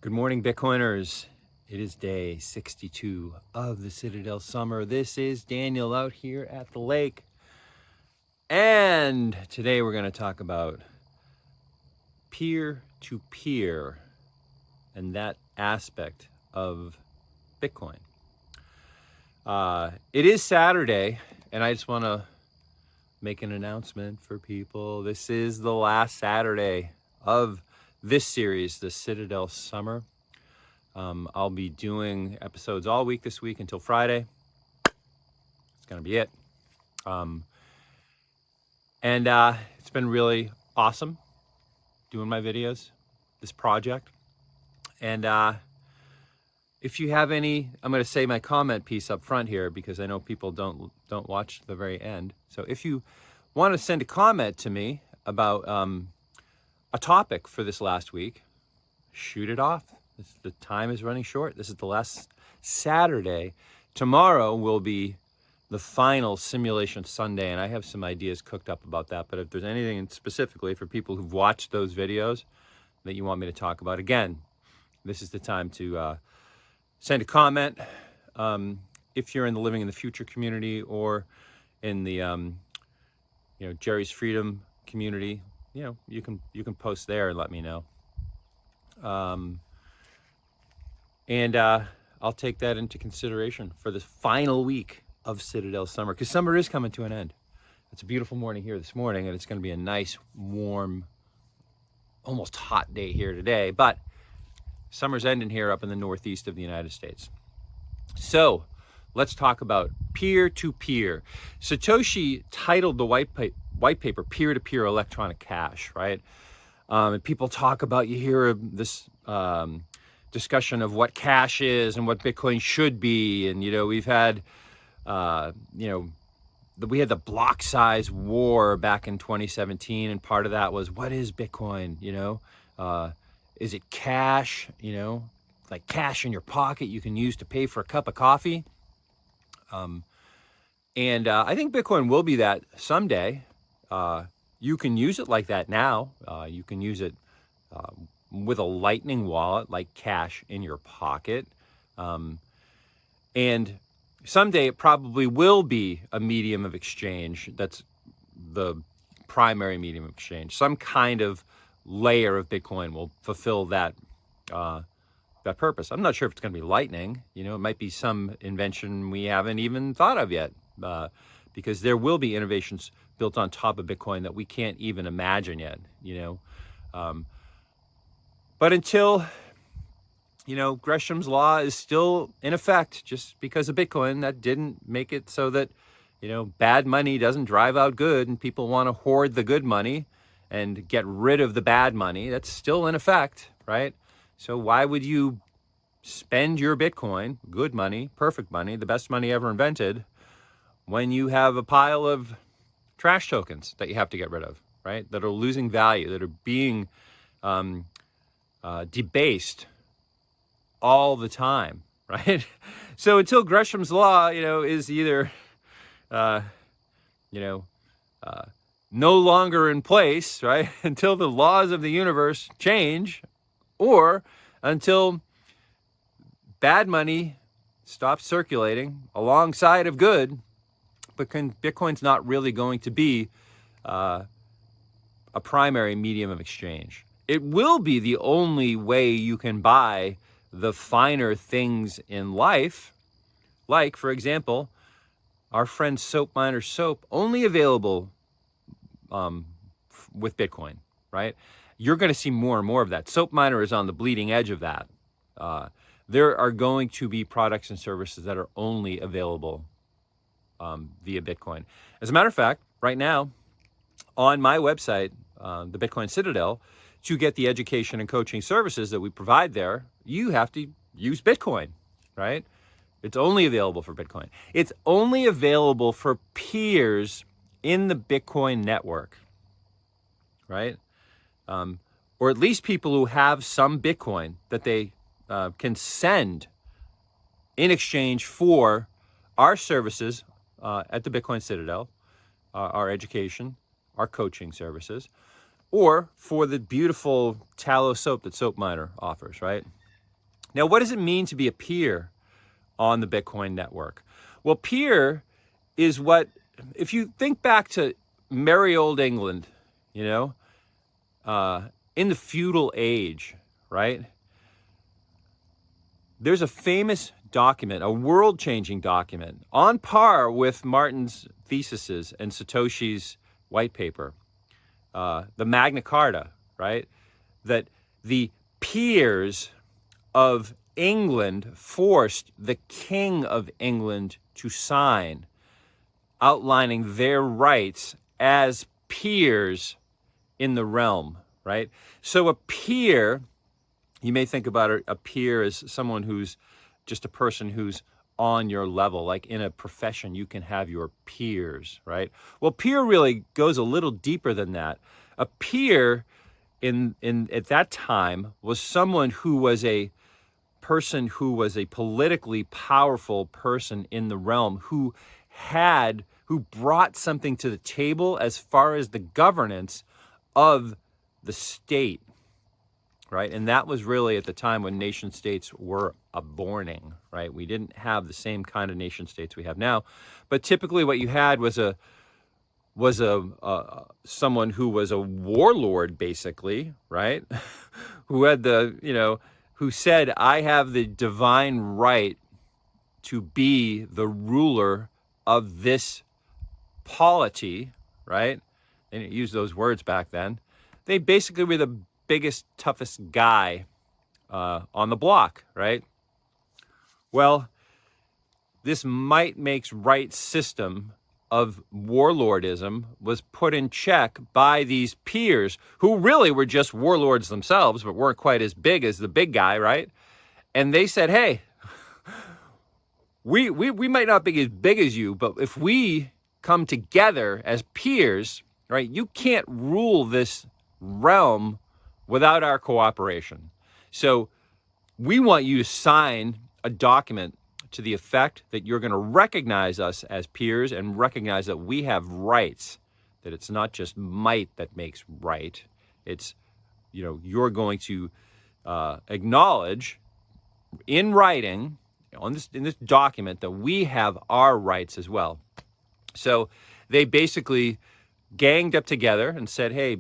Good morning, Bitcoiners. It is day 62 of the Citadel summer. This is Daniel out here at the lake. And today we're going to talk about peer-to-peer and that aspect of Bitcoin. It is Saturday, and I just want to make an announcement for people. This is the last Saturday of this series, the Citadel Summer. I'll be doing episodes all week this week until Friday. It's going to be it. It's been really awesome doing my videos, this project. And if you have any, I'm going to say my comment piece up front here because I know people don't watch the very end. So if you want to send a comment to me about a topic for this last week, shoot it off. The time is running short. This is the last Saturday. Tomorrow will be the final Simulation Sunday, and I have some ideas cooked up about that. But if there's anything specifically for people who've watched those videos that you want me to talk about, again, this is the time to send a comment. If you're in the Living in the Future community or in the Jerry's Freedom community, you can post there and let me know. And I'll take that into consideration for the final week of Citadel summer, because summer is coming to an end. It's a beautiful morning here this morning, and it's going to be a nice, warm, almost hot day here today. But summer's ending here up in the northeast of the United States. So let's talk about peer-to-peer. Satoshi titled the white paper peer-to-peer electronic cash, right? And people talk about, you hear this discussion of what cash is and what Bitcoin should be. And, we've had, we had the block size war back in 2017. And part of that was, what is Bitcoin? Is it cash, like cash in your pocket you can use to pay for a cup of coffee? And I think Bitcoin will be that someday. You can use it like that now. You can use it with a Lightning wallet, like cash in your pocket. And someday it probably will be a medium of exchange. That's the primary medium of exchange. Some kind of layer of Bitcoin will fulfill that purpose. I'm not sure if it's going to be Lightning. It might be some invention we haven't even thought of yet, because there will be innovations built on top of Bitcoin that we can't even imagine yet. But until, Gresham's law is still in effect, just because of Bitcoin, that didn't make it so that, bad money doesn't drive out good and people want to hoard the good money and get rid of the bad money. That's still in effect, right? So why would you spend your Bitcoin, good money, perfect money, the best money ever invented, when you have a pile of trash tokens that you have to get rid of, right? That are losing value, that are being debased all the time, right? So until Gresham's law, is either, no longer in place, right? Until the laws of the universe change, or until bad money stops circulating alongside of good, but Bitcoin's not really going to be a primary medium of exchange. It will be the only way you can buy the finer things in life. Like, for example, our friend Soap Miner Soap, only available with Bitcoin, right? You're going to see more and more of that. Soap Miner is on the bleeding edge of that. There are going to be products and services that are only available via Bitcoin. As a matter of fact, right now, on my website, the Bitcoin Citadel, to get the education and coaching services that we provide there, you have to use Bitcoin, right? It's only available for Bitcoin. It's only available for peers in the Bitcoin network, right? Or at least people who have some Bitcoin that they can send in exchange for our services at the Bitcoin Citadel, our education, our coaching services, or for the beautiful tallow soap that Soap Miner offers, right? Now, what does it mean to be a peer on the Bitcoin network? Well, peer is what, if you think back to merry old England, you know, in the feudal age, right? There's a famous document, a world-changing document, on par with Martin's theses and Satoshi's white paper, the Magna Carta, right? That the peers of England forced the King of England to sign, outlining their rights as peers in the realm, right? So a peer, you may think about a peer as someone who's just a person who's on your level. Like in a profession, you can have your peers, right? Well, peer really goes a little deeper than that. A peer in at that time was someone who was a person who was a politically powerful person in the realm, who brought something to the table as far as the governance of the state, right? And that was really at the time when nation states were a-borning, right? We didn't have the same kind of nation states we have now, but typically what you had was someone who was a warlord, basically, right? Who had who said, I have the divine right to be the ruler of this polity, right? They didn't use those words back then. They basically were the biggest, toughest guy on the block, right? Well, this might makes right system of warlordism was put in check by these peers who really were just warlords themselves, but weren't quite as big as the big guy, right? And they said, hey, we might not be as big as you, but if we come together as peers, right, you can't rule this realm without our cooperation. So we want you to sign a document to the effect that you're going to recognize us as peers and recognize that we have rights, that it's not just might that makes right. It's, you're going to acknowledge in writing in this document that we have our rights as well. So they basically ganged up together and said, hey,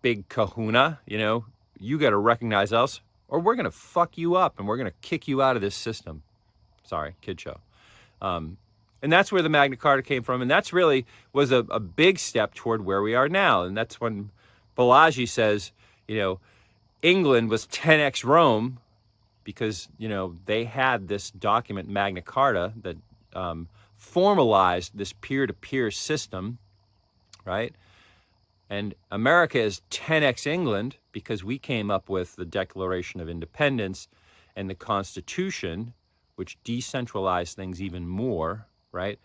big kahuna, you got to recognize us or we're going to fuck you up and we're going to kick you out of this system. Sorry, kid show. And that's where the Magna Carta came from. And that's really was a big step toward where we are now. And that's when Balaji says, England was 10x Rome because, they had this document, Magna Carta, that formalized this peer-to-peer system, right? And America is 10x England because we came up with the Declaration of Independence and the Constitution, which decentralized things even more, right?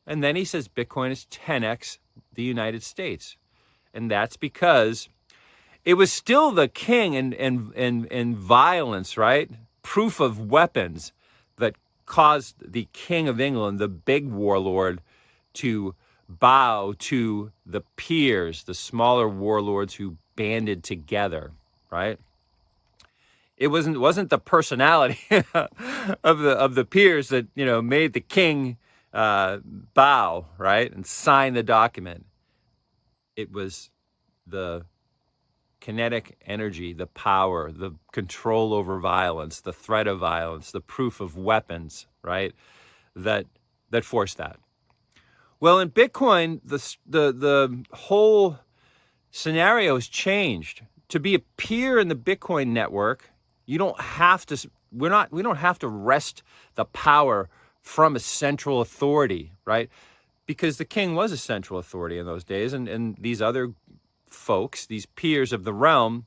And then he says Bitcoin is 10x the United States. And that's because it was still the king and violence, right? Proof of weapons that caused the King of England, the big warlord, to bow to the peers, the smaller warlords who banded together, right? It wasn't the personality of the peers that made the king bow, right, and sign the document. It was the kinetic energy, the power, the control over violence, the threat of violence, the proof of weapons, right, that forced that. Well, in Bitcoin, the whole scenario has changed. To be a peer in the Bitcoin network, you don't have to. We don't have to wrest the power from a central authority, right? Because the king was a central authority in those days, and these other folks, these peers of the realm,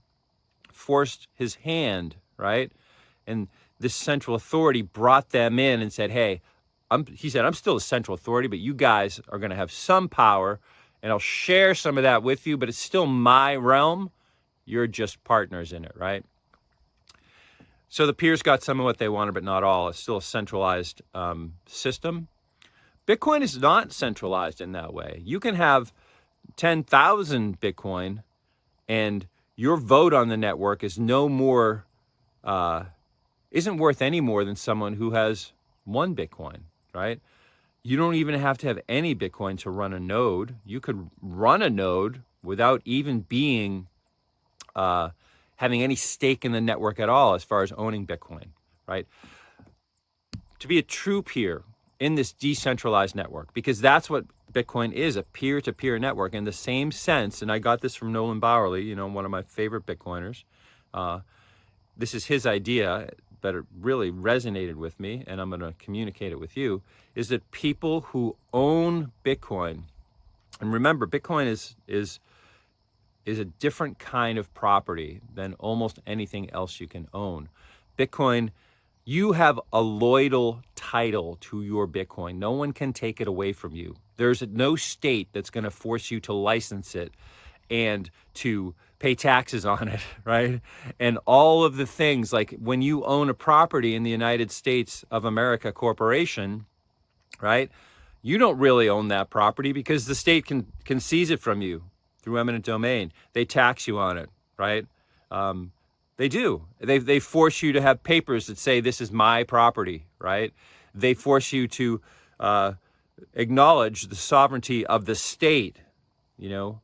forced his hand, right? And this central authority brought them in and said, hey, he said, I'm still a central authority, but you guys are going to have some power, and I'll share some of that with you, but it's still my realm. You're just partners in it, right? So the peers got some of what they wanted, but not all. It's still a centralized system. Bitcoin is not centralized in that way. You can have 10,000 Bitcoin, and your vote on the network is no more isn't worth any more than someone who has 1 Bitcoin, right? You don't even have to have any Bitcoin to run a node. You could run a node without even being having any stake in the network at all as far as owning Bitcoin, right? To be a true peer in this decentralized network, because that's what Bitcoin is, a peer-to-peer network in the same sense. And I got this from Nolan Bowerly, one of my favorite Bitcoiners. This is his idea, but it really resonated with me, and I'm going to communicate it with you, is that people who own Bitcoin, and remember, Bitcoin is a different kind of property than almost anything else you can own. Bitcoin, you have a loyal title to your Bitcoin. No one can take it away from you. There's no state that's going to force you to license it and to pay taxes on it, right? And all of the things, like when you own a property in the United States of America Corporation, right? You don't really own that property because the state can seize it from you through eminent domain. They tax you on it, right? They do. They force you to have papers that say this is my property, right? They force you to acknowledge the sovereignty of the state. You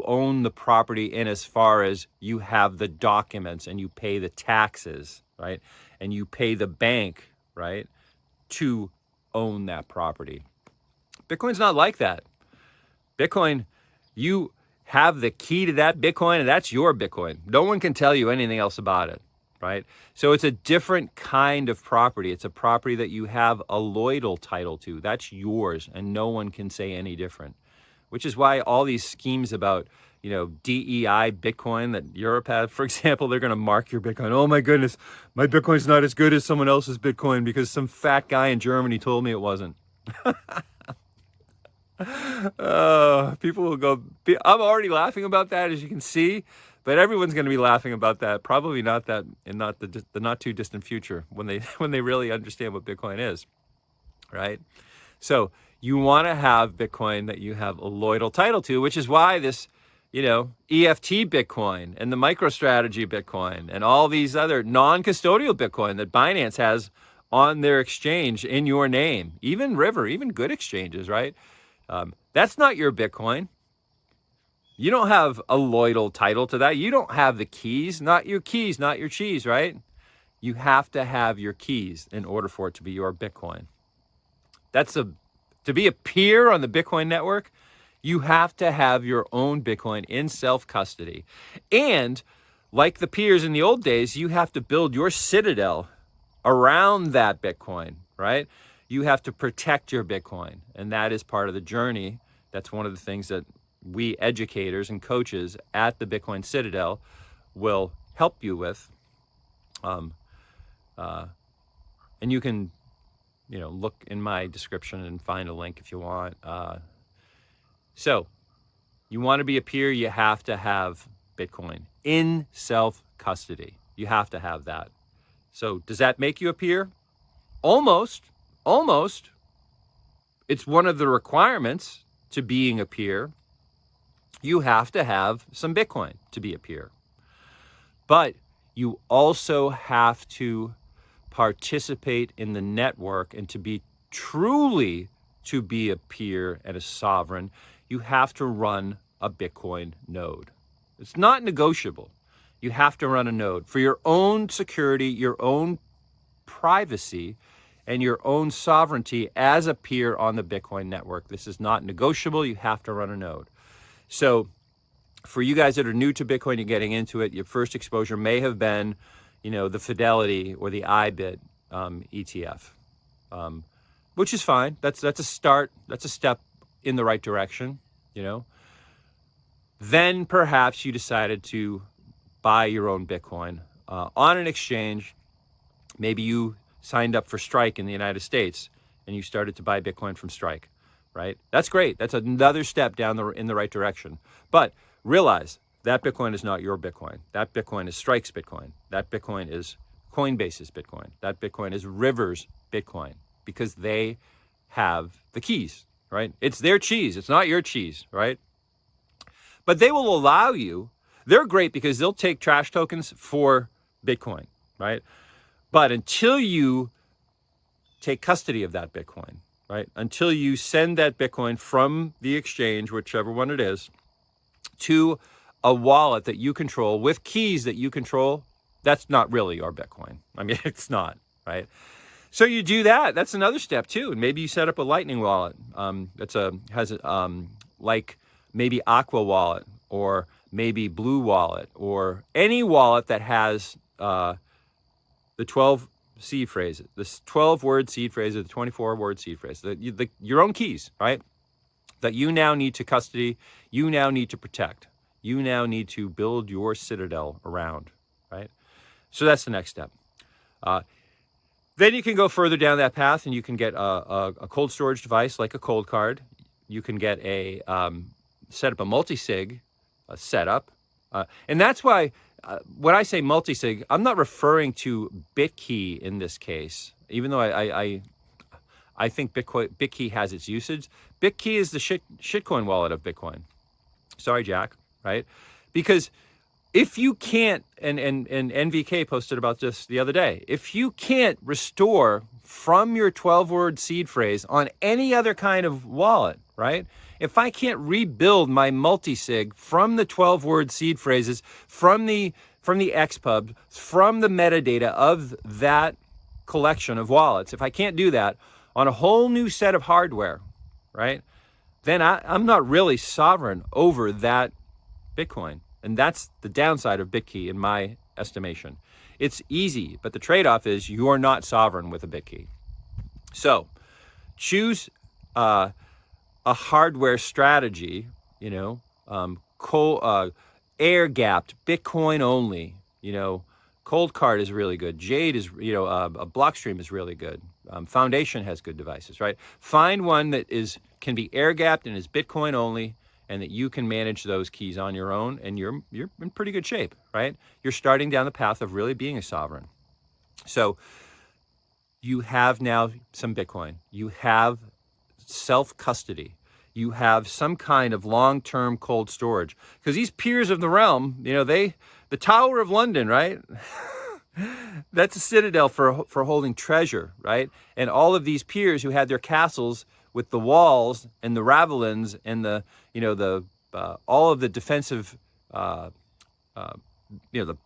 own the property in as far as you have the documents and you pay the taxes, right? And you pay the bank, right, to own that property. Bitcoin's not like that. Bitcoin, you have the key to that Bitcoin, and that's your Bitcoin. No one can tell you anything else about it, right? So it's a different kind of property. It's a property that you have a loyal title to. That's yours, and no one can say any different, which is why all these schemes about, DEI Bitcoin that Europe had, for example, they're going to mark your Bitcoin. Oh my goodness, my Bitcoin's not as good as someone else's Bitcoin because some fat guy in Germany told me it wasn't. People will go, I'm already laughing about that, as you can see, but everyone's going to be laughing about that. Probably not that in not the not too distant future when they really understand what Bitcoin is, right? So you want to have Bitcoin that you have a loyal title to, which is why this, EFT Bitcoin and the MicroStrategy Bitcoin and all these other non-custodial Bitcoin that Binance has on their exchange in your name, even River, even good exchanges, right? That's not your Bitcoin. You don't have a loyal title to that. You don't have the keys, not your cheese, right? You have to have your keys in order for it to be your Bitcoin. To be a peer on the Bitcoin network, you have to have your own Bitcoin in self-custody. And like the peers in the old days, you have to build your Citadel around that Bitcoin, right? You have to protect your Bitcoin. And that is part of the journey. That's one of the things that we educators and coaches at the Bitcoin Citadel will help you with. And you can, look in my description and find a link if you want. So you want to be a peer, you have to have Bitcoin in self-custody. You have to have that. So does that make you a peer? Almost. It's one of the requirements to being a peer. You have to have some Bitcoin to be a peer. But you also have to participate in the network, and to be a peer and a sovereign, you have to run a Bitcoin node. It's not negotiable. You have to run a node for your own security, your own privacy, and your own sovereignty as a peer on the Bitcoin network. This is not negotiable. You have to run a node. So for you guys that are new to Bitcoin, you're getting into it, your first exposure may have been, the Fidelity or the IBIT ETF, which is fine. That's a start. That's a step in the right direction, Then perhaps you decided to buy your own Bitcoin on an exchange. Maybe you signed up for Strike in the United States and you started to buy Bitcoin from Strike, right? That's great. That's another step in the right direction. But realize that Bitcoin is not your Bitcoin. That Bitcoin is Strike's Bitcoin. That Bitcoin is Coinbase's Bitcoin. That Bitcoin is River's Bitcoin, because they have the keys, right? It's their cheese. It's not your cheese, right? But they will allow you. They're great because they'll take trash tokens for Bitcoin, right? But until you take custody of that Bitcoin, right? Until you send that Bitcoin from the exchange, whichever one it is, to a wallet that you control with keys that you control, that's not really your Bitcoin. I mean, it's not, right? So you do that. That's another step too. And maybe you set up a Lightning wallet. Like maybe Aqua wallet or maybe Blue wallet or any wallet that has the 12 seed phrases, this 12-word seed phrase or the 24-word seed phrase, your own keys, right? That you now need to custody, you now need to protect, you now need to build your citadel around, right? So that's the next step. Then you can go further down that path and you can get a cold storage device like a cold card. You can get set up a multi-sig setup. And that's why when I say multi-sig, I'm not referring to BitKey in this case, even though I think BitKey has its usage. BitKey is the shitcoin wallet of Bitcoin. Sorry, Jack, right? Because if you can't, and NVK posted about this the other day, if you can't restore from your 12-word seed phrase on any other kind of wallet, right? If I can't rebuild my multi-sig from the 12-word seed phrases, from the XPub, from the metadata of that collection of wallets, if I can't do that on a whole new set of hardware, right, then I'm not really sovereign over that Bitcoin. And that's the downside of BitKey in my estimation. It's easy, but the trade-off is you're not sovereign with a BitKey. So choose a hardware strategy, air-gapped, Bitcoin only, Cold Card is really good. Jade is, a Blockstream is really good. Foundation has good devices, right? Find one that can be air-gapped and is Bitcoin only, and that you can manage those keys on your own, and you're in pretty good shape, right? You're starting down the path of really being a sovereign. So you have now some Bitcoin. You have self-custody. You have some kind of long-term cold storage. Because these peers of the realm, the Tower of London, right? That's a citadel for holding treasure, right? And all of these peers who had their castles with the walls and the ravelins and all of the defensive, the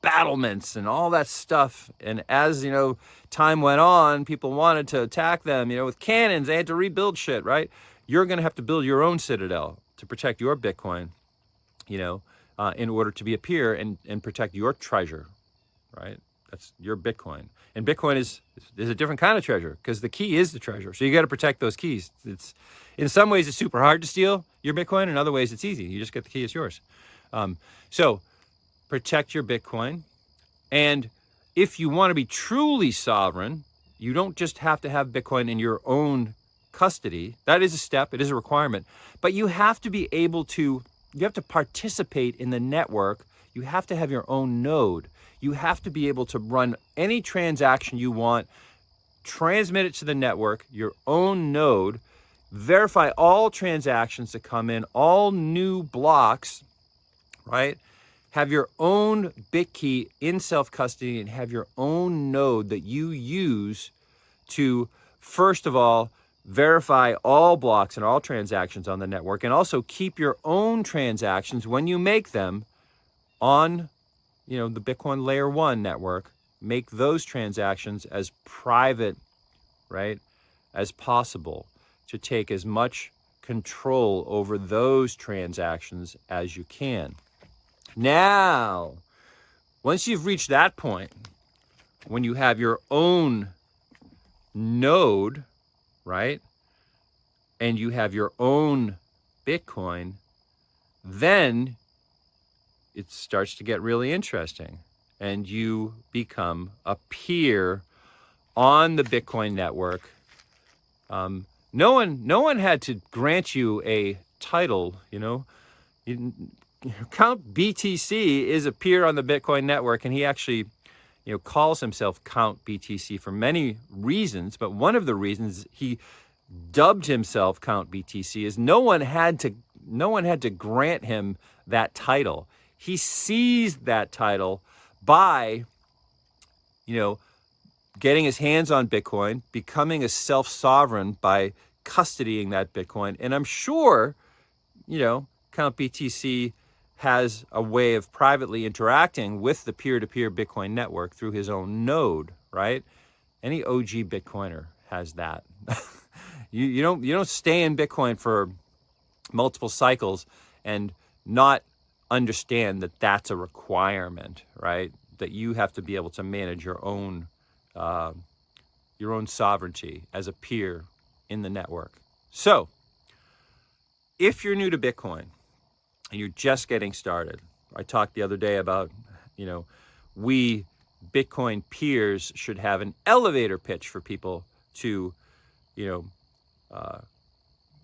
battlements and all that stuff. And as, time went on, people wanted to attack them, with cannons. They had to rebuild shit, right? You're going to have to build your own citadel to protect your Bitcoin, in order to be a peer and protect your treasure, right? That's your Bitcoin. And Bitcoin is a different kind of treasure because the key is the treasure. So you got to protect those keys. In some ways, it's super hard to steal your Bitcoin. In other ways, it's easy. You just get the key, it's yours. So protect your Bitcoin. And if you want to be truly sovereign, you don't just have to have Bitcoin in your own custody. That is a step. It is a requirement. But you have to be able to, you have to participate in the network. You have to have your own node. You have to be able to run any transaction you want, transmit it to the network, your own node, verify all transactions that come in, all new blocks, right? Have your own BitKey in self-custody and have your own node that you use to, first of all, verify all blocks and all transactions on the network, and also keep your own transactions when you make them on the Bitcoin Layer 1 network. Make those transactions as private, right, as possible to take as much control over those transactions as you can. Now, once you've reached that point, when you have your own node, right, and you have your own Bitcoin, then it starts to get really interesting, and you become a peer on the Bitcoin network. No one had to grant you a title. Count BTC is a peer on the Bitcoin network, and he actually, calls himself Count BTC for many reasons. But one of the reasons he dubbed himself Count BTC is no one had to grant him that title. He seized that title by, getting his hands on Bitcoin, becoming a self-sovereign by custodying that Bitcoin. And I'm sure, Count BTC has a way of privately interacting with the peer-to-peer Bitcoin network through his own node, right? Any OG Bitcoiner has that. You don't stay in Bitcoin for multiple cycles and not understand that that's a requirement, right? That you have to be able to manage your own sovereignty as a peer in the network. So, if you're new to Bitcoin and you're just getting started, I talked the other day about, we Bitcoin peers should have an elevator pitch for people to,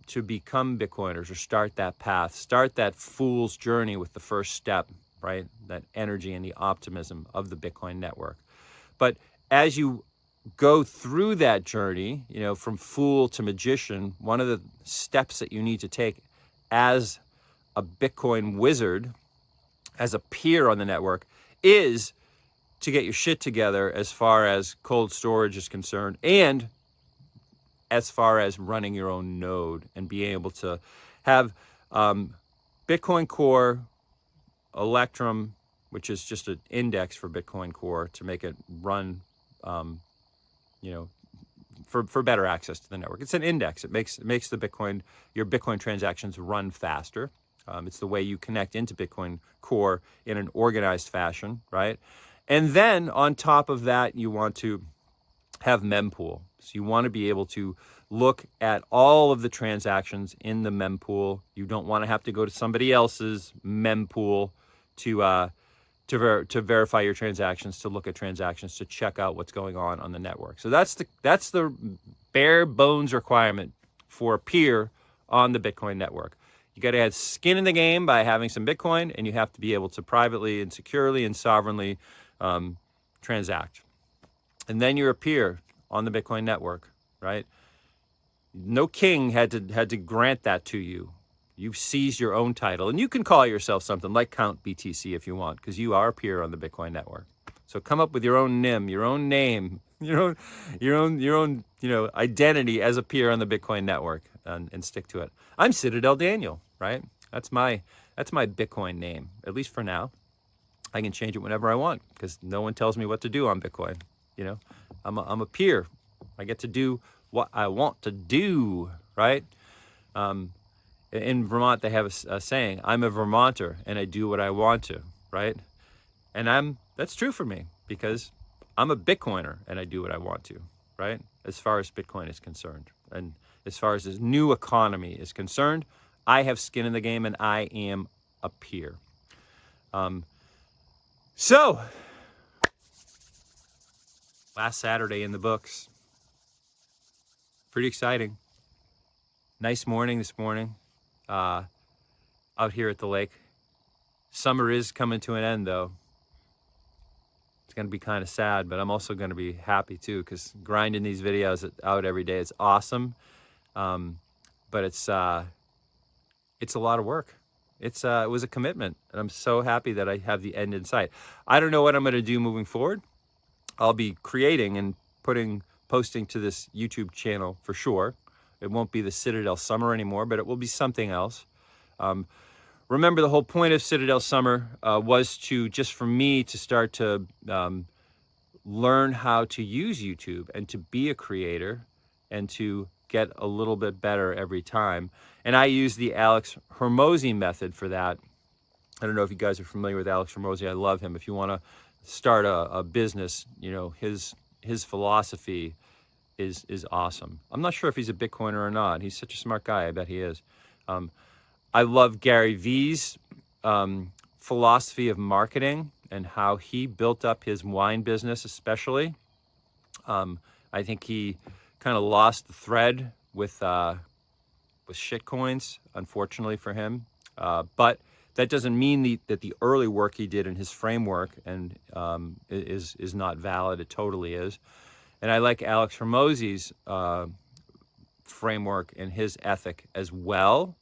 to become Bitcoiners or start that path, start that fool's journey with the first step, right? That energy and the optimism of the Bitcoin network. But as you go through that journey, from fool to magician, one of the steps that you need to take as a Bitcoin wizard, as a peer on the network, is to get your shit together as far as cold storage is concerned, and as far as running your own node and being able to have Bitcoin Core, Electrum, which is just an index for Bitcoin Core to make it run, for better access to the network. It's an index. It makes your Bitcoin transactions run faster. It's the way you connect into Bitcoin Core in an organized fashion, right? And then on top of that, you want to have mempool. So you want to be able to look at all of the transactions in the mempool. You don't want to have to go to somebody else's mempool to verify your transactions, to look at transactions, to check out what's going on the network. So that's the bare bones requirement for a peer on the Bitcoin network. You got to have skin in the game by having some Bitcoin, and you have to be able to privately and securely and sovereignly transact. And then you're a peer on the Bitcoin network, right? No king had to grant that to you. You've seized your own title, and you can call yourself something like Count BTC if you want, because you are a peer on the Bitcoin network. So come up with your own NIM, your own name, your own identity as a peer on the Bitcoin network, and stick to it. I'm Citadel Daniel, right? That's my Bitcoin name, at least for now. I can change it whenever I want because no one tells me what to do on Bitcoin. I'm a peer. I get to do what I want to do, right? In Vermont, they have a saying, I'm a Vermonter and I do what I want to, right? And that's true for me because I'm a Bitcoiner and I do what I want to, right? As far as Bitcoin is concerned. And as far as this new economy is concerned, I have skin in the game and I am a peer. So, last Saturday in the books. Pretty exciting. Nice morning this morning out here at the lake. Summer is coming to an end, though. It's going to be kind of sad, but I'm also going to be happy, too, because grinding these videos out every day, it's awesome. But it's a lot of work. It was a commitment, and I'm so happy that I have the end in sight. I don't know what I'm going to do moving forward. I'll be creating and posting to this YouTube channel for sure. It won't be the Citadel Summer anymore, but it will be something else. Remember, the whole point of Citadel Summer was for me to start to learn how to use YouTube and to be a creator and to get a little bit better every time. And I use the Alex Hormozi method for that. I don't know if you guys are familiar with Alex Hormozi. I love him. If you want to start a business, his philosophy is awesome. I'm not sure if he's a Bitcoiner or not. He's such a smart guy. I bet he is. I love Gary Vee's philosophy of marketing and how he built up his wine business, especially. I think he kind of lost the thread with shitcoins, unfortunately for him. But that doesn't mean that the early work he did in his framework and is not valid. It totally is. And I like Alex Hormozi's framework and his ethic as well.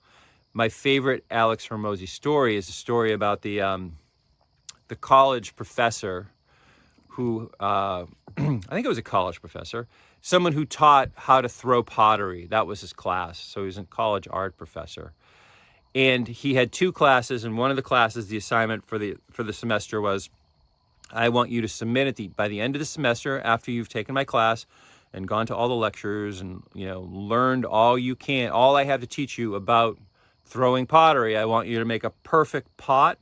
My favorite Alex Hormozi story is a story about the college professor who I think it was a college professor, someone who taught how to throw pottery. That was his class. So he was a college art professor. And he had 2 classes, and one of the classes, the assignment for the semester was, I want you to submit by the end of the semester, after you've taken my class and gone to all the lectures and, learned all you can, all I have to teach you about throwing pottery. I want you to make a perfect pot,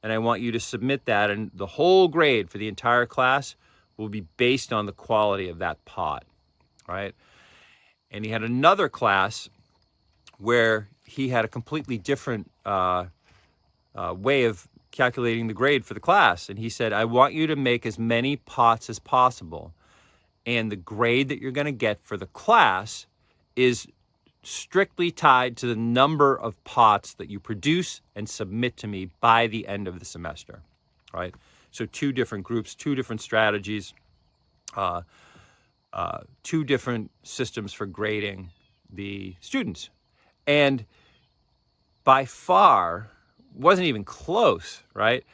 and I want you to submit that, and the whole grade for the entire class will be based on the quality of that pot, right? And he had another class where he had a completely different way of calculating the grade for the class. And he said, I want you to make as many pots as possible. And the grade that you're going to get for the class is strictly tied to the number of pots that you produce and submit to me by the end of the semester, right? So 2 different groups, 2 different strategies, 2 different systems for grading the students. And by far, wasn't even close, right?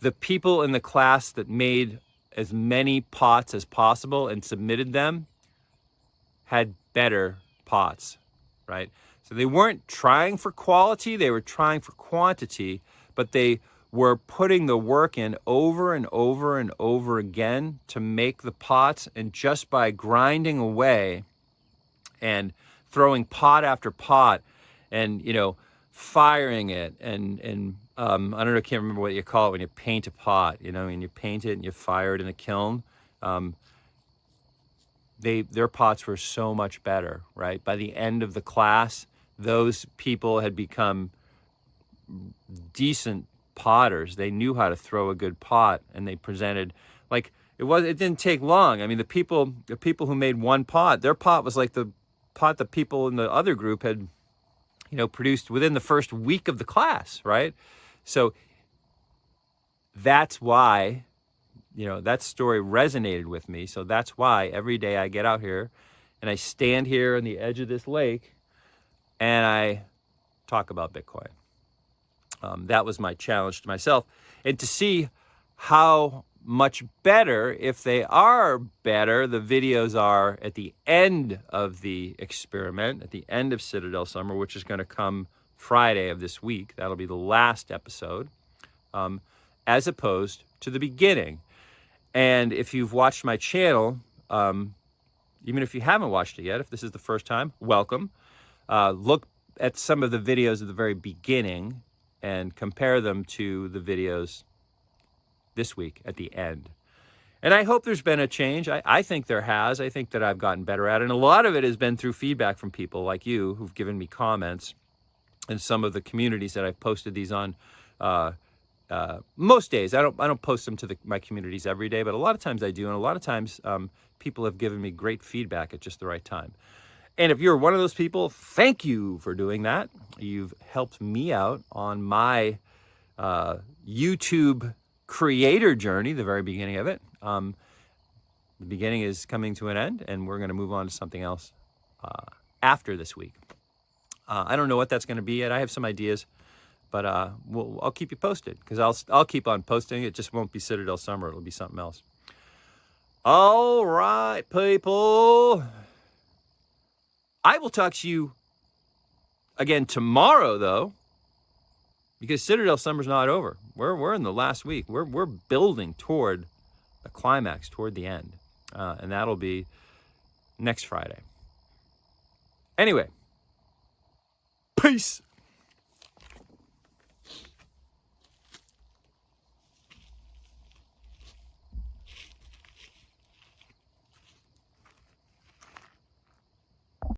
The people in the class that made as many pots as possible and submitted them had better pots, right? So they weren't trying for quality, they were trying for quantity, but they were putting the work in over and over and over again to make the pots, and just by grinding away and throwing pot after pot and, firing it and I don't know, I can't remember what you call it when you paint a pot, and you paint it and you fire it in a kiln. Their pots were so much better, right? By the end of the class, those people had become decent potters. They knew how to throw a good pot, and they presented like it didn't take long. I mean, the people who made one pot, their pot was like the pot that people in the other group had, produced within the first week of the class, right? So that's why, that story resonated with me. So that's why every day I get out here and I stand here on the edge of this lake and I talk about Bitcoin. That was my challenge to myself. And to see how much better, if they are better, the videos are at the end of the experiment, at the end of Citadel Summer, which is going to come Friday of this week. That'll be the last episode, as opposed to the beginning. And if you've watched my channel, even if you haven't watched it yet, if this is the first time, welcome. Look at some of the videos at the very beginning and compare them to the videos this week at the end. And I hope there's been a change. I think there has. I think that I've gotten better at it. And a lot of it has been through feedback from people like you who've given me comments in some of the communities that I've posted these on. Most days, I don't post them to my communities every day, but a lot of times I do. And a lot of times people have given me great feedback at just the right time. And if you're one of those people, thank you for doing that. You've helped me out on my YouTube creator journey, the very beginning of it. The beginning is coming to an end, and we're going to move on to something else after this week. I don't know what that's going to be yet. I have some ideas, but I'll keep you posted, because I'll keep on posting. It just won't be Citadel Summer. It'll be something else. All right, people. I will talk to you again tomorrow, though, because Citadel Summer's not over. We're in the last week. We're building toward a climax, toward the end, and that'll be next Friday. Anyway, peace.